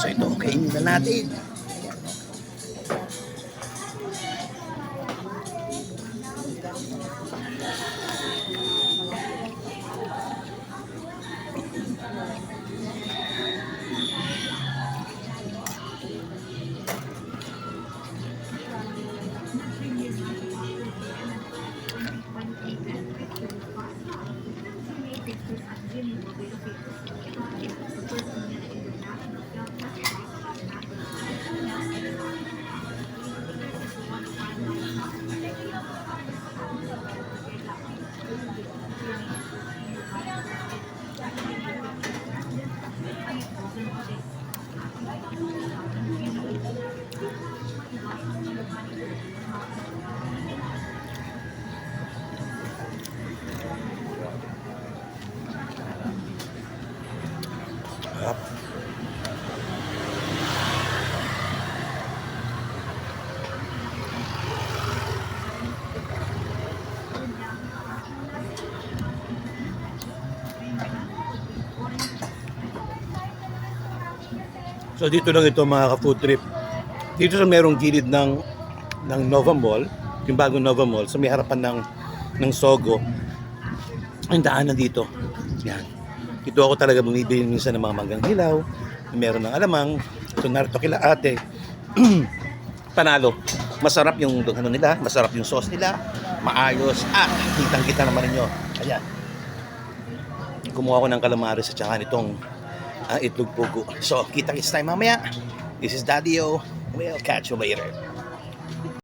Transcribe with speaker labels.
Speaker 1: So ito, kainin na natin. Sarap. So dito lang ito mga ka-food trip. Dito sa merong gilid ng Nova Mall, yung bagong Nova Mall, sa may harapan ng Sogo. Ang daanan dito. Yan. Dito ako talaga bumibili minsan ng mga manggang hilaw, meron ng alamang, ito narito kila ate. Panalo. Masarap yung ano nila, masarap yung sauce nila, maayos. Kitang-kita naman ninyo. Ayan. Kumuha ko ng calamares at saka nitong itlog pugo. So, kita-kits tayo mamaya. This is Daddy O. We'll catch you later.